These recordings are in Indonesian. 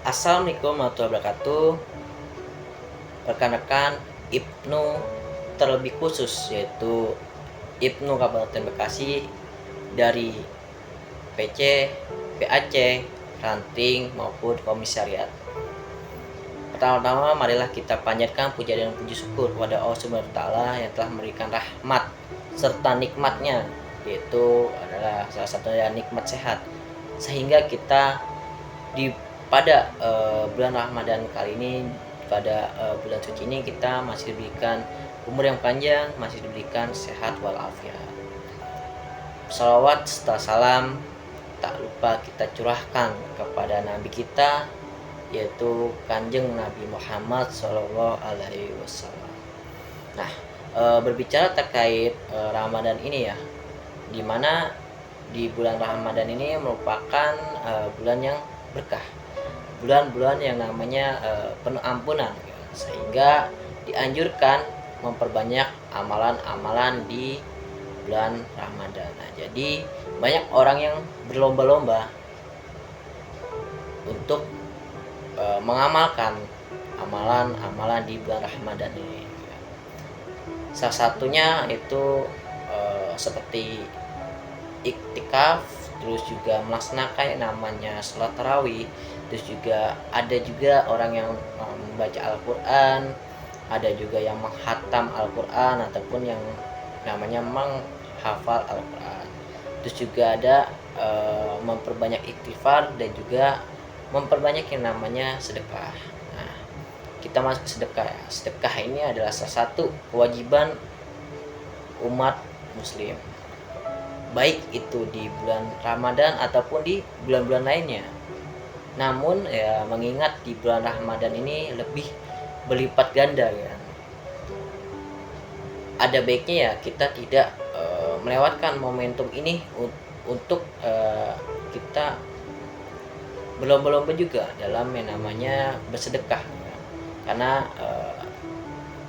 Assalamualaikum warahmatullahi wabarakatuh. Rekan-rekan, Ibnu terlebih khusus yaitu Ibnu Kabupaten Bekasi dari PC, PAC, Ranting maupun Komisariat. Pertama-tama marilah kita panjatkan puja dan puji syukur kepada Allah Subhanahu wa taala yang telah memberikan rahmat serta nikmatnya, yaitu adalah salah satu dari nikmat sehat, sehingga kita pada bulan Ramadan kali ini, pada bulan suci ini, kita masih diberikan umur yang panjang, masih diberikan sehat walafiat. Salawat serta salam tak lupa kita curahkan kepada Nabi kita, yaitu Kanjeng Nabi Muhammad Shallallahu Alaihi Wasallam. Nah, berbicara terkait Ramadan ini ya, dimana di bulan Ramadan ini merupakan bulan yang berkah, bulan-bulan yang namanya penuh ampunan, sehingga dianjurkan memperbanyak amalan-amalan di bulan Ramadan. Nah, jadi banyak orang yang berlomba-lomba untuk mengamalkan amalan-amalan di bulan Ramadan ini. Salah satunya itu seperti iktikaf, terus juga melaksanakan yang namanya sholat tarawih, terus juga ada juga orang yang membaca Al-Quran, ada juga yang menghatam Al-Quran ataupun yang namanya menghafal Al-Quran. Terus juga ada memperbanyak istighfar dan juga memperbanyak yang namanya sedekah. Nah, kita masuk ke sedekah ya. Sedekah ini adalah salah satu kewajiban umat muslim, baik itu di bulan Ramadan ataupun di bulan-bulan lainnya. Namun ya, mengingat di bulan Ramadan ini lebih berlipat ganda ya, ada baiknya ya kita tidak melewatkan momentum ini untuk kita berlomba-lomba juga dalam yang namanya bersedekah ya. Karena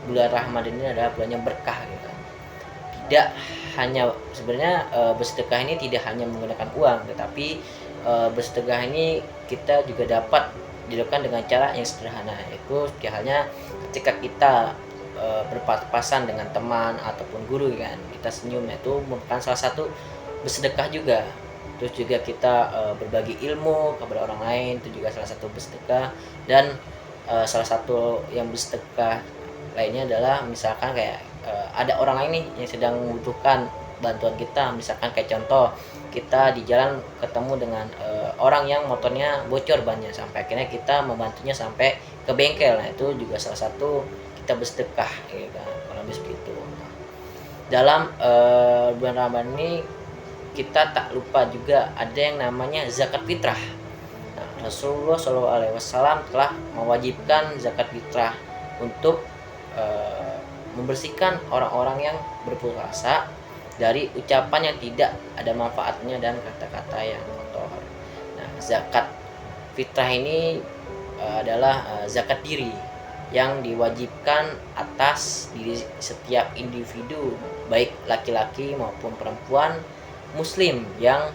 bulan Ramadan ini adalah bulan yang berkah gitu. Tidak hanya sebenarnya bersedekah ini tidak hanya menggunakan uang, tetapi bersedekah ini kita juga dapat dilakukan dengan cara yang sederhana, yaitu halnya ketika kita berpapasan dengan teman ataupun guru kan, kita senyum, itu merupakan salah satu bersedekah juga. Terus juga kita berbagi ilmu kepada orang lain, itu juga salah satu bersedekah. Dan salah satu yang bersedekah lainnya adalah misalkan kayak ada orang lain nih yang sedang membutuhkan bantuan kita, misalkan kayak contoh kita di jalan ketemu dengan orang yang motornya bocor bannya, sampai akhirnya kita membantunya sampai ke bengkel. Nah, itu juga salah satu kita bersedekah ya kan, kurang lebih begitu. Dalam bulan Ramadan ini kita tak lupa juga ada yang namanya zakat fitrah. Nah, Rasulullah SAW telah mewajibkan zakat fitrah untuk membersihkan orang-orang yang berpuasa dari ucapan yang tidak ada manfaatnya dan kata-kata yang kotor. Nah, zakat fitrah ini adalah zakat diri yang diwajibkan atas diri setiap individu, baik laki-laki maupun perempuan muslim yang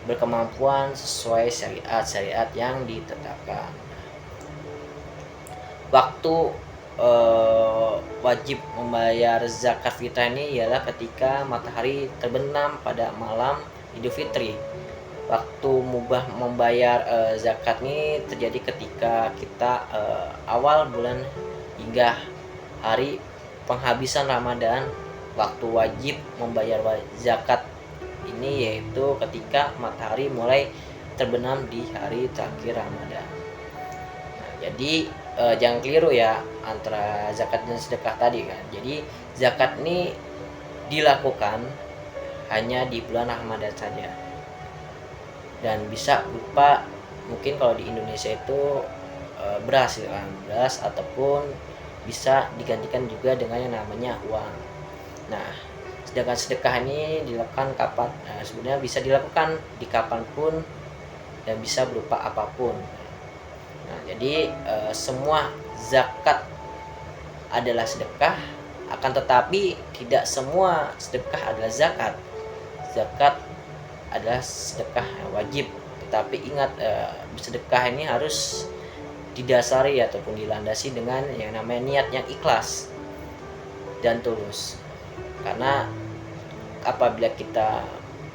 berkemampuan sesuai syariat-syariat yang ditetapkan. Waktu wajib membayar zakat fitrah ini ialah ketika matahari terbenam pada malam Idul Fitri. Waktu mubah membayar zakat ini terjadi ketika kita awal bulan hingga hari penghabisan Ramadan. Waktu wajib membayar zakat ini yaitu ketika matahari mulai terbenam di hari terakhir Ramadan. Nah, jadi jangan keliru ya antara zakat dan sedekah tadi kan. Jadi zakat ini dilakukan hanya di bulan Ramadan saja, dan bisa berupa mungkin kalau di Indonesia itu beras ya kan, beras, ataupun bisa digantikan juga dengan yang namanya uang. Nah, sedangkan sedekah ini dilakukan kapan? Nah, sebenarnya bisa dilakukan di kapanpun dan bisa berupa apapun. Nah, jadi semua zakat adalah sedekah, akan tetapi tidak semua sedekah adalah zakat. Zakat adalah sedekah yang wajib, tetapi ingat, sedekah ini harus didasari ataupun dilandasi dengan yang namanya niat yang ikhlas dan tulus. Karena apabila kita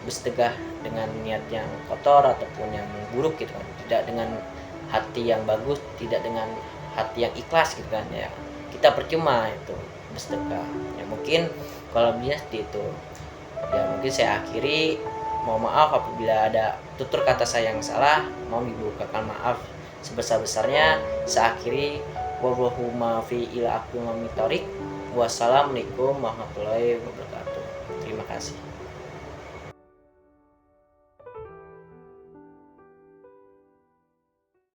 bersedekah dengan niat yang kotor ataupun yang buruk gitu kan, tidak dengan hati yang bagus, tidak dengan hati yang ikhlas gitu kan ya, kita percuma itu bersedekah ya. Mungkin kalau bisa seperti itu ya. Mungkin saya akhiri, mohon maaf apabila ada tutur kata saya yang salah, mohon dibukakan maaf sebesar-besarnya. Saya akhiri, wallahu ma fi ila aqwamit thoriq. Wassalamualaikum warahmatullahi wabarakatuh. Terima kasih.